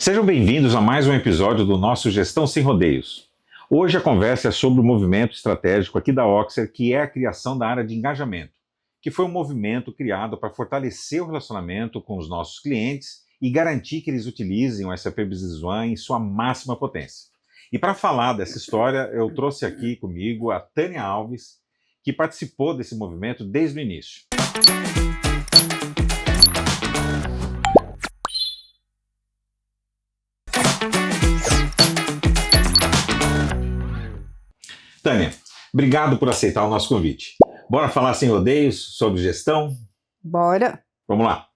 Sejam bem-vindos a mais um episódio do nosso Gestão Sem Rodeios. Hoje a conversa é sobre o movimento estratégico aqui da Oxer, que é a criação da área de engajamento, que foi um movimento criado para fortalecer o relacionamento com os nossos clientes e garantir que eles utilizem o SAP Business One em sua máxima potência. E para falar dessa história, eu trouxe aqui comigo a Tânia Alves, que participou desse movimento desde o início. Tânia, obrigado por aceitar o nosso convite. Bora falar sem rodeios sobre gestão? Bora! Vamos lá.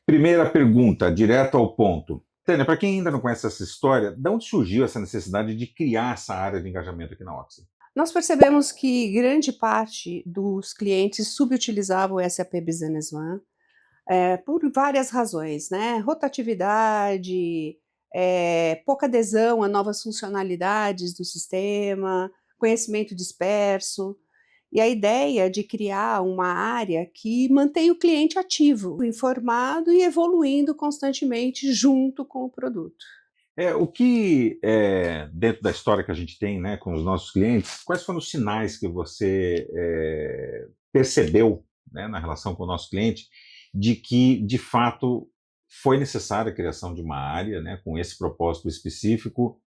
Primeira pergunta, direto ao ponto. Tânia, para quem ainda não conhece essa história, de onde surgiu essa necessidade de criar essa área de engajamento aqui na Oxy? Nós percebemos que grande parte dos clientes subutilizavam o SAP Business One por várias razões, né? Rotatividade, pouca adesão a novas funcionalidades do sistema, conhecimento disperso. E a ideia de criar uma área que mantém o cliente ativo, informado e evoluindo constantemente junto com o produto. Dentro da história que a gente tem, né, com os nossos clientes, quais foram os sinais que você percebeu, né, na relação com o nosso cliente, de que, de fato, foi necessária a criação de uma área, né, com esse propósito específico,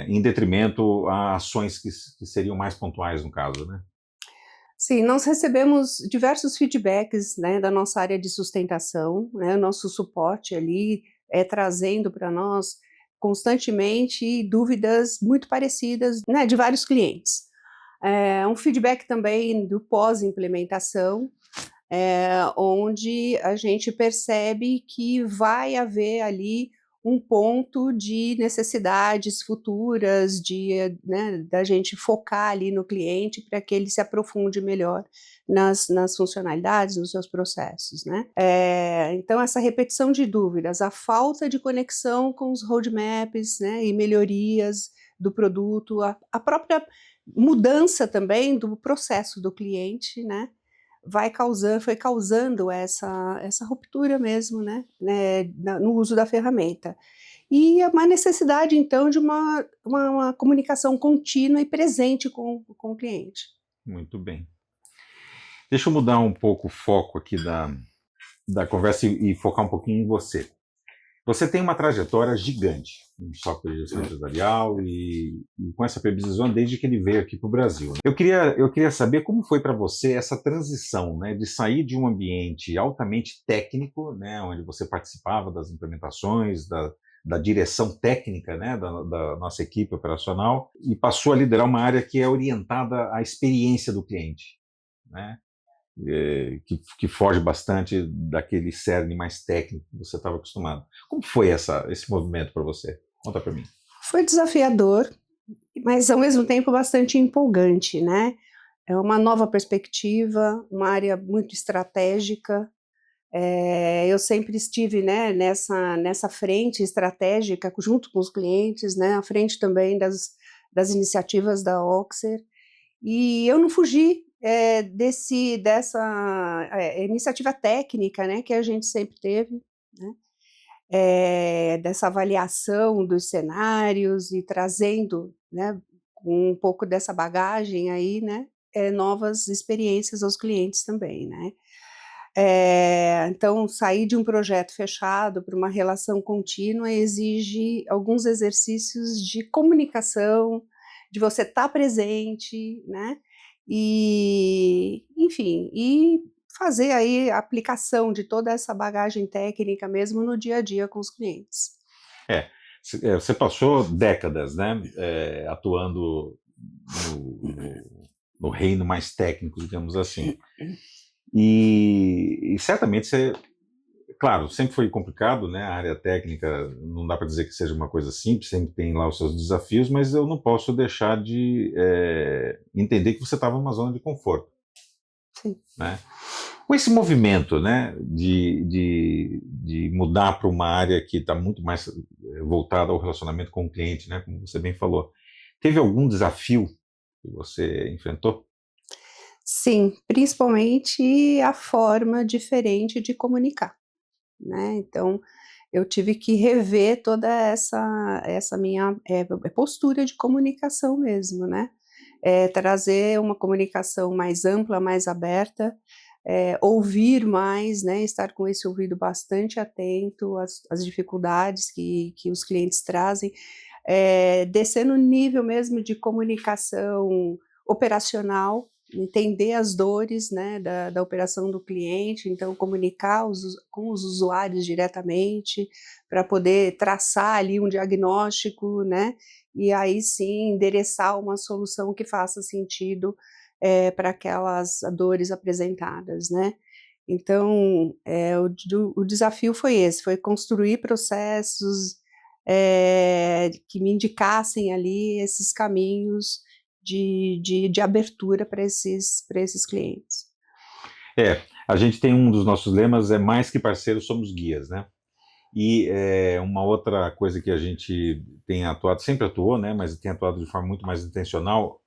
em detrimento a ações que seriam mais pontuais no caso, né? Sim, nós recebemos diversos feedbacks, né, da nossa área de sustentação, né, o nosso suporte ali trazendo para nós constantemente dúvidas muito parecidas, né, de vários clientes. Um feedback também do pós-implementação, onde a gente percebe que vai haver ali um ponto de necessidades futuras, da gente focar ali no cliente para que ele se aprofunde melhor nas funcionalidades, nos seus processos, né? Então, essa repetição de dúvidas, a falta de conexão com os roadmaps, né, e melhorias do produto, a própria mudança também do processo do cliente, né? Foi causando essa ruptura mesmo, né, no uso da ferramenta. E uma necessidade, então, de uma comunicação contínua e presente com o cliente. Muito bem. Deixa eu mudar um pouco o foco aqui da conversa e focar um pouquinho em você. Você tem uma trajetória gigante em software de gestão empresarial e com essa Business One desde que ele veio aqui para o Brasil. Eu queria saber como foi para você essa transição, né, de sair de um ambiente altamente técnico, né, onde você participava das implementações, da direção técnica, né, da nossa equipe operacional, e passou a liderar uma área que é orientada à experiência do cliente, né? Que foge bastante daquele cerne mais técnico que você estava acostumado. Como foi esse movimento para você? Conta para mim. Foi desafiador, mas ao mesmo tempo bastante empolgante, né? É uma nova perspectiva, uma área muito estratégica. Eu sempre estive, né, nessa frente estratégica junto com os clientes, né, à frente também das iniciativas da Oxer. E eu não fugi dessa iniciativa técnica, né, que a gente sempre teve, né, dessa avaliação dos cenários e trazendo, né, um pouco dessa bagagem aí, né, novas experiências aos clientes também, né. Então, sair de um projeto fechado para uma relação contínua exige alguns exercícios de comunicação, de você estar presente, né? E, enfim, e fazer aí a aplicação de toda essa bagagem técnica mesmo no dia a dia com os clientes. Você passou décadas, né, atuando no reino mais técnico, digamos assim. E certamente claro, sempre foi complicado, né? A área técnica não dá para dizer que seja uma coisa simples, sempre tem lá os seus desafios, mas eu não posso deixar de entender que você estava numa zona de conforto. Sim. Né? Com esse movimento, né, de mudar para uma área que está muito mais voltada ao relacionamento com o cliente, né, como você bem falou, teve algum desafio que você enfrentou? Sim, principalmente a forma diferente de comunicar, né? Então, eu tive que rever toda essa minha postura de comunicação mesmo, né? Trazer uma comunicação mais ampla, mais aberta, ouvir mais, né? Estar com esse ouvido bastante atento às dificuldades que os clientes trazem, descer no nível mesmo de comunicação operacional, entender as dores, né, da operação do cliente, então comunicar com os usuários diretamente, para poder traçar ali um diagnóstico, né, e aí sim endereçar uma solução que faça sentido para aquelas dores apresentadas, né. Então, o desafio foi esse, foi construir processos que me indicassem ali esses caminhos de abertura para esses clientes. A gente tem um dos nossos lemas, é mais que parceiros, somos guias, né? E uma outra coisa que a gente tem atuado, sempre atuou, né, mas tem atuado de forma muito mais intencional,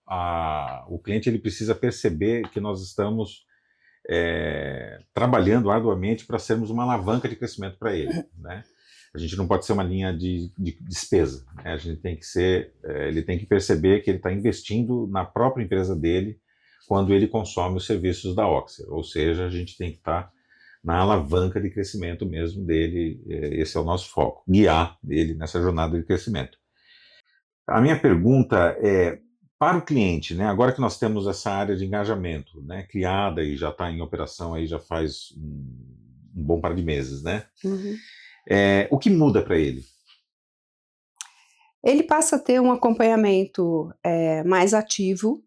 o cliente ele precisa perceber que nós estamos trabalhando arduamente para sermos uma alavanca de crescimento para ele, né? A gente não pode ser uma linha de despesa, né? A gente tem que ele tem que perceber que ele está investindo na própria empresa dele quando ele consome os serviços da Oxer, ou seja, a gente tem que estar na alavanca de crescimento mesmo dele, esse é o nosso foco, guiar ele nessa jornada de crescimento. A minha pergunta é, para o cliente, né, agora que nós temos essa área de engajamento, né, criada e já está em operação aí já faz um bom par de meses, né? Uhum. O que muda para ele? Ele passa a ter um acompanhamento mais ativo,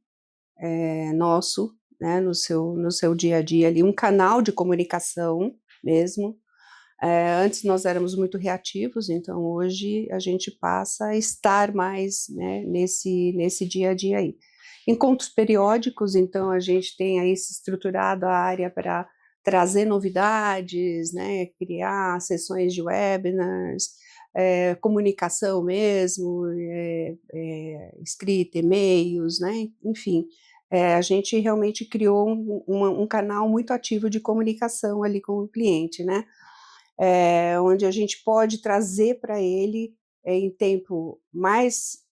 nosso, né, no seu dia a dia ali, um canal de comunicação mesmo. Antes nós éramos muito reativos, então hoje a gente passa a estar mais, né, nesse dia a dia aí. Encontros periódicos, então a gente tem aí se estruturado a área para trazer novidades, né, criar sessões de webinars, comunicação mesmo, escrita, e-mails, né, enfim. A gente realmente criou um canal muito ativo de comunicação ali com o cliente, né? Onde a gente pode trazer para ele em tempo mais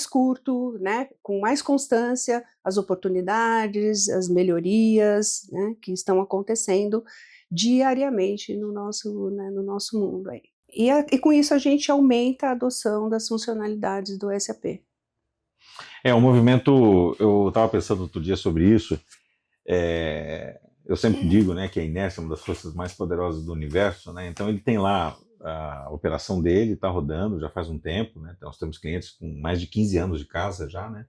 curto, né, com mais constância, as oportunidades, as melhorias, né, que estão acontecendo diariamente no nosso mundo aí. E com isso a gente aumenta a adoção das funcionalidades do SAP. O movimento, eu estava pensando outro dia sobre isso, eu sempre digo, né, que a inércia é uma das forças mais poderosas do universo, né, então ele tem lá a operação dele, está rodando já faz um tempo, né, então nós temos clientes com mais de 15 anos de casa já, né,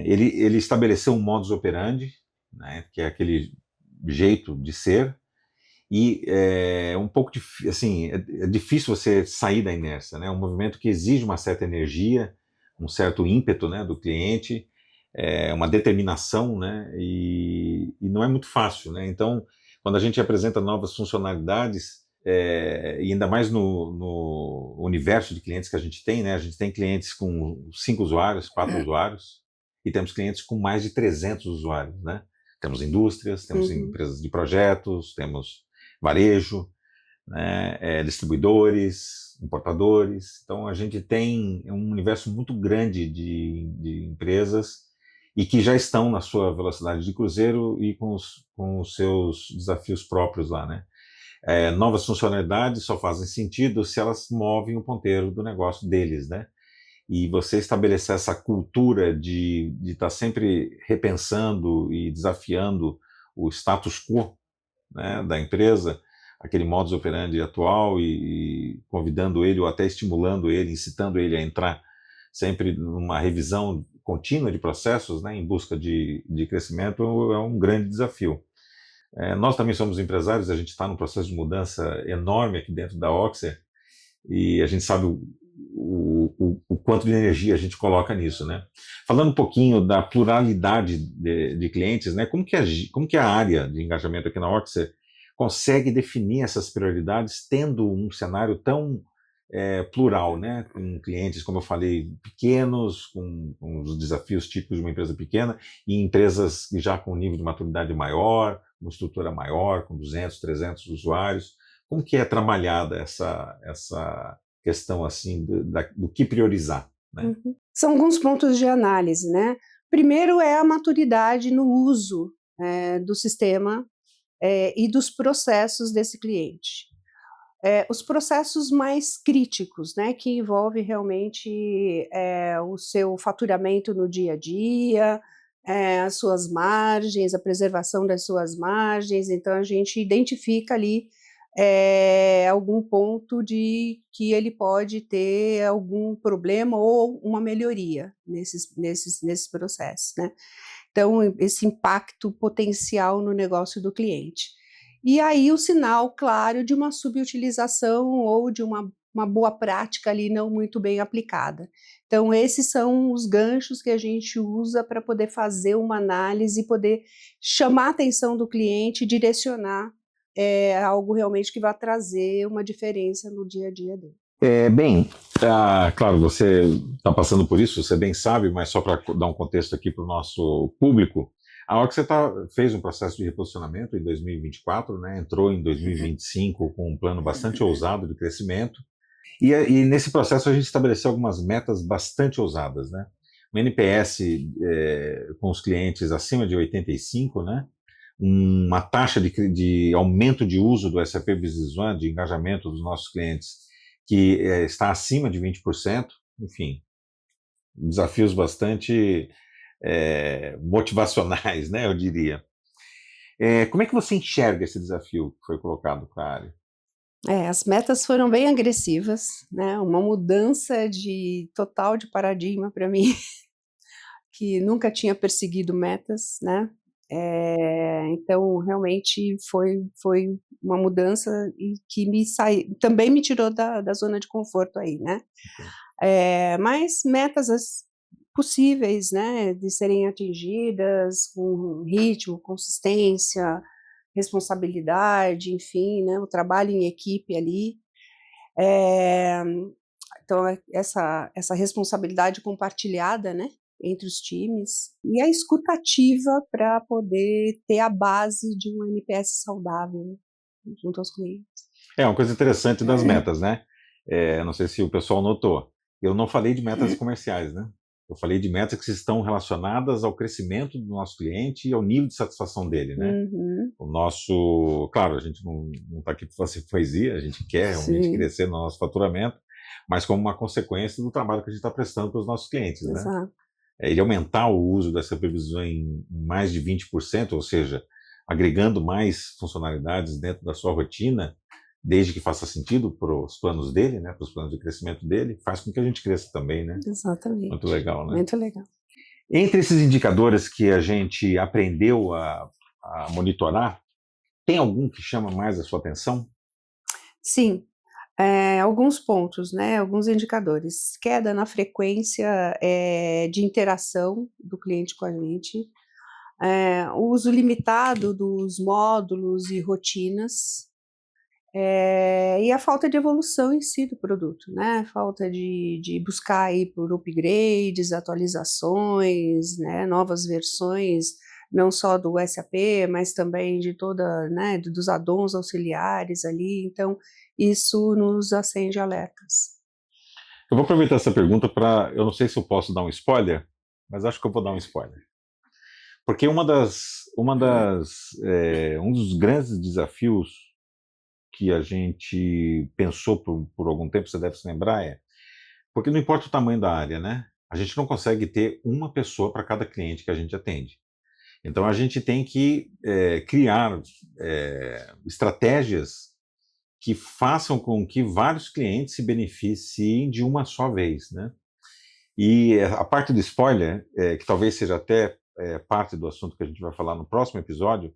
ele estabeleceu um modus operandi, né, que é aquele jeito de ser, e é um pouco assim, é difícil você sair da inércia, né, é um movimento que exige uma certa energia, um certo ímpeto, né, do cliente, uma determinação, né, e não é muito fácil, né, então quando a gente apresenta novas funcionalidades, e ainda mais no universo de clientes que a gente tem, né, a gente tem clientes com 5 usuários, 4 usuários, e temos clientes com mais de 300 usuários, né, temos indústrias, temos empresas de projetos, temos varejo, né, distribuidores, importadores, então a gente tem um universo muito grande de empresas e que já estão na sua velocidade de cruzeiro e com os seus desafios próprios lá, né? Novas funcionalidades só fazem sentido se elas movem o ponteiro do negócio deles, né? E você estabelecer essa cultura de estar sempre repensando e desafiando o status quo, né, da empresa, aquele modus operandi atual e convidando ele ou até estimulando ele, incitando ele a entrar sempre numa revisão contínua de processos, né, em busca de crescimento, é um grande desafio. Nós também somos empresários, a gente está num processo de mudança enorme aqui dentro da Oxer e a gente sabe o quanto de energia a gente coloca nisso, né? Falando um pouquinho da pluralidade de clientes, né? Como que a área de engajamento aqui na Oxer consegue definir essas prioridades tendo um cenário tão plural, né? Com clientes, como eu falei, pequenos, com os desafios típicos de uma empresa pequena, e empresas já com um nível de maturidade maior, uma estrutura maior, com 200, 300 usuários. como que é trabalhada essa questão assim do que priorizar, né? Uhum. São alguns pontos de análise, né? Primeiro é a maturidade no uso do sistema e dos processos desse cliente. Os processos mais críticos, né, que envolvem realmente o seu faturamento no dia a dia, as suas margens, a preservação das suas margens. Então a gente identifica ali algum ponto de que ele pode ter algum problema ou uma melhoria nesses processos, né? Então, esse impacto potencial no negócio do cliente. E aí o sinal claro de uma subutilização ou de uma boa prática ali não muito bem aplicada. Então, esses são os ganchos que a gente usa para poder fazer uma análise e poder chamar a atenção do cliente e direcionar algo realmente que vai trazer uma diferença no dia a dia dele. Bem, claro, você está passando por isso, você bem sabe, mas só para dar um contexto aqui para o nosso público, a hora que você fez um processo de reposicionamento em 2024, né, entrou em 2025 com um plano bastante ousado de crescimento, e nesse processo a gente estabeleceu algumas metas bastante ousadas, né? Um NPS com os clientes acima de 85, né? Uma taxa de aumento de uso do SAP Business One, de engajamento dos nossos clientes, que está acima de 20%, enfim, desafios bastante motivacionais, né, eu diria. Como é que você enxerga esse desafio que foi colocado para a área? As metas foram bem agressivas, né? Uma mudança total de paradigma para mim, que nunca tinha perseguido metas, né? Então, realmente foi uma mudança e que também me tirou da zona de conforto aí, né? Mas metas possíveis, né, de serem atingidas com ritmo, consistência, responsabilidade, enfim, né, o trabalho em equipe ali. Então, essa responsabilidade compartilhada, né, entre os times, e a escutativa para poder ter a base de um NPS saudável junto aos clientes. Uma coisa interessante das metas, né? Não sei se o pessoal notou, eu não falei de metas comerciais, né? Eu falei de metas que estão relacionadas ao crescimento do nosso cliente e ao nível de satisfação dele, né? Uhum. Claro, a gente não está aqui para fazer poesia, a gente quer realmente Sim. crescer no nosso faturamento, mas como uma consequência do trabalho que a gente está prestando para os nossos clientes, né? Exato. Ele aumentar o uso dessa previsão em mais de 20%, ou seja, agregando mais funcionalidades dentro da sua rotina, desde que faça sentido para os planos dele, né, para os planos de crescimento dele, faz com que a gente cresça também, né? Exatamente. Muito legal, né? Muito legal. Entre esses indicadores que a gente aprendeu a monitorar, tem algum que chama mais a sua atenção? Sim, alguns pontos, né, alguns indicadores. Queda na frequência de interação do cliente com a gente, o uso limitado dos módulos e rotinas, e a falta de evolução em si do produto, né, falta de buscar aí por upgrades, atualizações, né, novas versões, não só do SAP, mas também de toda, né, dos addons auxiliares ali. Então, isso nos acende alertas. Eu vou aproveitar essa pergunta eu não sei se eu posso dar um spoiler, mas acho que eu vou dar um spoiler. Porque um dos grandes desafios que a gente pensou por algum tempo, você deve se lembrar, porque não importa o tamanho da área, né? A gente não consegue ter uma pessoa para cada cliente que a gente atende. Então a gente tem que criar estratégias que façam com que vários clientes se beneficiem de uma só vez, né? E a parte do spoiler, que talvez seja até parte do assunto que a gente vai falar no próximo episódio,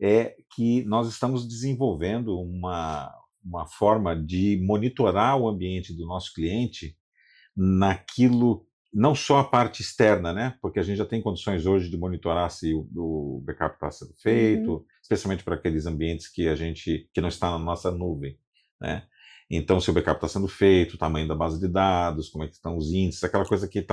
é que nós estamos desenvolvendo uma forma de monitorar o ambiente do nosso cliente naquilo, não só a parte externa, né? Porque a gente já tem condições hoje de monitorar se o backup está sendo feito, especialmente para aqueles ambientes que não está na nossa nuvem, né? Então, se o backup está sendo feito, o tamanho da base de dados, como é que estão os índices, aquela coisa que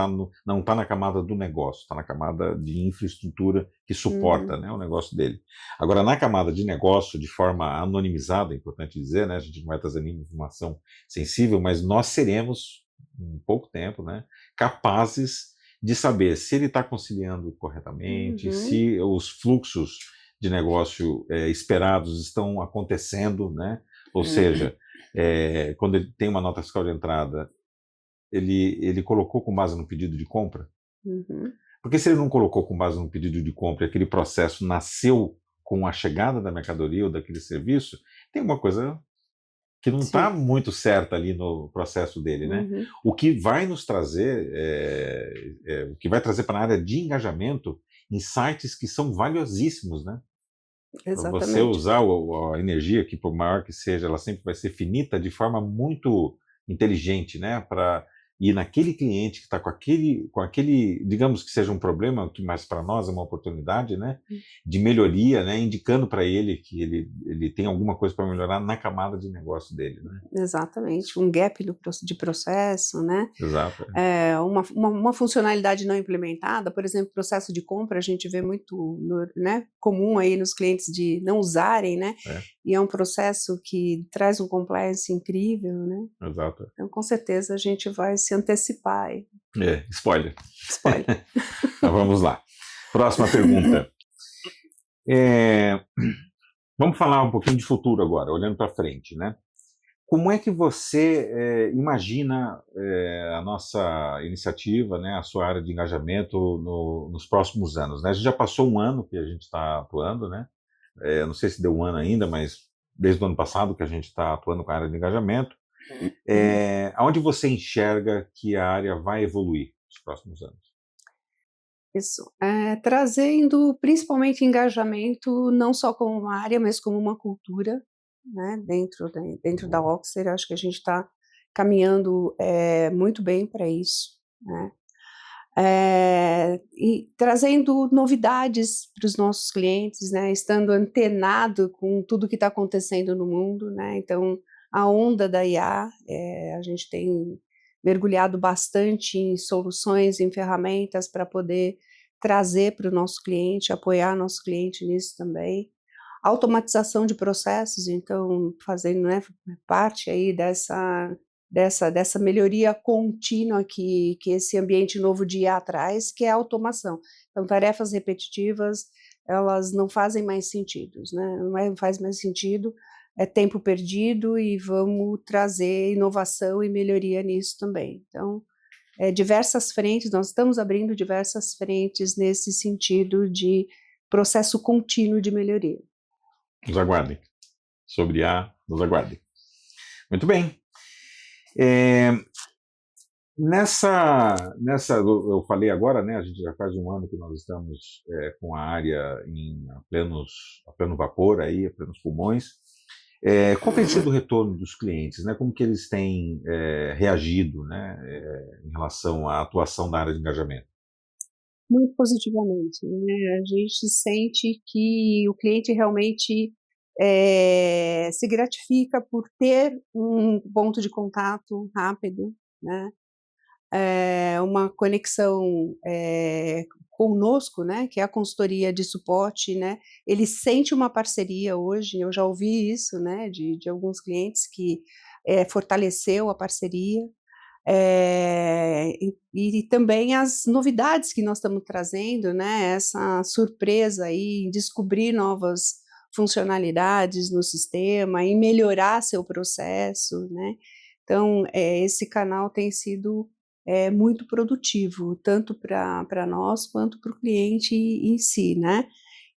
não está na camada do negócio, está na camada de infraestrutura que suporta, Uhum. né, o negócio dele. Agora, na camada de negócio, de forma anonimizada, é importante dizer, né, a gente não vai trazer nenhuma informação sensível, mas nós seremos, em pouco tempo, né, capazes de saber se ele está conciliando corretamente, Uhum. se os fluxos de negócio esperados estão acontecendo, né? Ou seja, quando ele tem uma nota fiscal de entrada, ele colocou com base no pedido de compra? Uhum. Porque se ele não colocou com base no pedido de compra e aquele processo nasceu com a chegada da mercadoria ou daquele serviço, tem uma coisa que não está Sim. muito certa ali no processo dele, né? Uhum. O que vai nos trazer, o que vai trazer para a área de engajamento, insights que são valiosíssimos, né? Para você Exatamente. usar a energia, que por maior que seja, ela sempre vai ser finita de forma muito inteligente, né? Para ir naquele cliente que está com aquele, digamos que seja um problema, que mais para nós é uma oportunidade, né? De melhoria, né? Indicando para ele que ele tem alguma coisa para melhorar na camada de negócio dele, né? Exatamente, um gap de processo, né? Exato. Uma funcionalidade não implementada, por exemplo, processo de compra, a gente vê muito, né, comum aí nos clientes de não usarem, né? É, E é um processo que traz um compliance incrível, né? exato. Então, com certeza, a gente vai se antecipar aí. Spoiler. Spoiler. Mas vamos lá. Próxima pergunta. É, vamos falar um pouquinho de futuro agora, olhando para frente, né? Como é que você imagina a nossa iniciativa, né, a sua área de engajamento nos próximos anos? Né? A gente já passou um ano que a gente está atuando, né? Não sei se deu um ano ainda, mas desde o ano passado que a gente está atuando com a área de engajamento. Aonde você enxerga que a área vai evoluir nos próximos anos? Isso, trazendo principalmente engajamento, não só como uma área, mas como uma cultura, né, dentro da Boa. Oxer, acho que a gente está caminhando muito bem para isso, né. E trazendo novidades para os nossos clientes, né, estando antenado com tudo que está acontecendo no mundo, né, então a onda da IA, a gente tem mergulhado bastante em soluções, em ferramentas para poder trazer para o nosso cliente, apoiar nosso cliente nisso também. Automatização de processos, então fazendo, né, parte aí dessa melhoria contínua que esse ambiente novo de IA traz, que é a automação. Então, tarefas repetitivas, elas não fazem mais sentido, né? Não faz mais sentido, é tempo perdido e vamos trazer inovação e melhoria nisso também. Então, diversas frentes, nós estamos abrindo diversas frentes nesse sentido de processo contínuo de melhoria. Nos aguardem. Sobre nos aguardem. Muito bem. É, eu falei agora, né? A gente já faz um ano que nós estamos com a área a pleno vapor aí, a plenos pulmões. Qual tem sido o retorno dos clientes, né? Como que eles têm reagido, né? Em relação à atuação da área de engajamento? Muito positivamente, né, a gente sente que o cliente realmente, se gratifica por ter um ponto de contato rápido, né, uma conexão, conosco, né, que é a consultoria de suporte, né, ele sente uma parceria hoje, eu já ouvi isso, né, de alguns clientes que, fortaleceu a parceria, e também as novidades que nós estamos trazendo, né, essa surpresa aí em descobrir novas funcionalidades no sistema, em melhorar seu processo, né. Então, esse canal tem sido, muito produtivo, tanto para nós quanto para o cliente em si, né.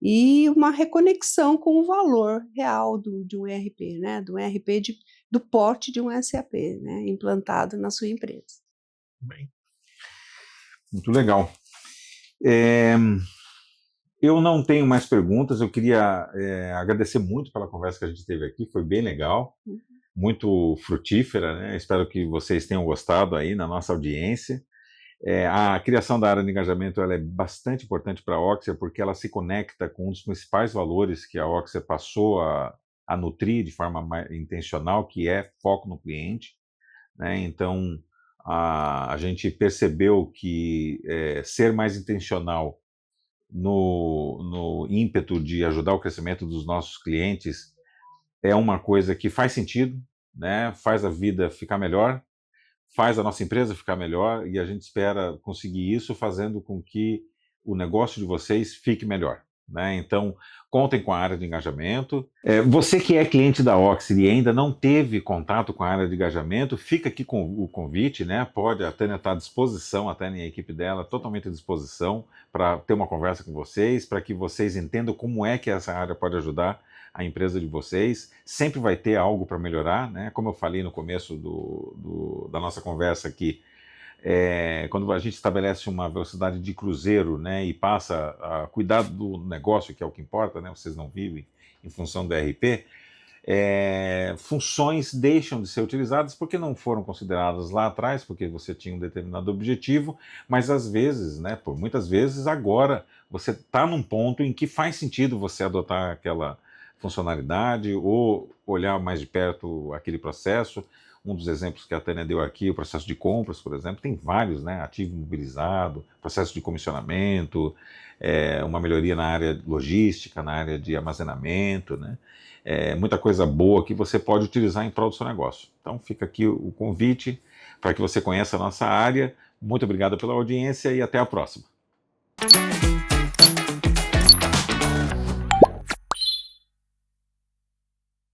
E uma reconexão com o valor real de um ERP, né, do ERP do porte de um SAP, né, implantado na sua empresa. Bem, muito legal. Eu não tenho mais perguntas. Eu queria agradecer muito pela conversa que a gente teve aqui. Foi bem legal, muito frutífera, né? Espero que vocês tenham gostado aí na nossa audiência. A criação da área de engajamento ela é bastante importante para a Oxia porque ela se conecta com um dos principais valores que a Oxia passou a a nutrir de forma mais intencional, que é foco no cliente, né? Então, a gente percebeu que ser mais intencional no ímpeto de ajudar o crescimento dos nossos clientes é uma coisa que faz sentido, né? Faz a vida ficar melhor, faz a nossa empresa ficar melhor, e a gente espera conseguir isso fazendo com que o negócio de vocês fique melhor, né? Então, contem com a área de engajamento. Você que é cliente da Oxy e ainda não teve contato com a área de engajamento, fica aqui com o convite, né? A Tânia está à disposição, a Tânia e a equipe dela, totalmente à disposição para ter uma conversa com vocês, para que vocês entendam como é que essa área pode ajudar a empresa de vocês. Sempre vai ter algo para melhorar, né? Como eu falei no começo da nossa conversa aqui, quando a gente estabelece uma velocidade de cruzeiro, né, e passa a cuidar do negócio, que é o que importa, né? Vocês não vivem em função do ERP, funções deixam de ser utilizadas porque não foram consideradas lá atrás, porque você tinha um determinado objetivo, mas às vezes, né, por muitas vezes, agora você está num ponto em que faz sentido você adotar aquela funcionalidade ou olhar mais de perto aquele processo. Um dos exemplos que a Tânia deu aqui, o processo de compras, por exemplo, tem vários, né? Ativo mobilizado, processo de comissionamento, uma melhoria na área logística, na área de armazenamento, né? Muita coisa boa que você pode utilizar em prol do seu negócio. Então fica aqui o convite para que você conheça a nossa área. Muito obrigado pela audiência e até a próxima.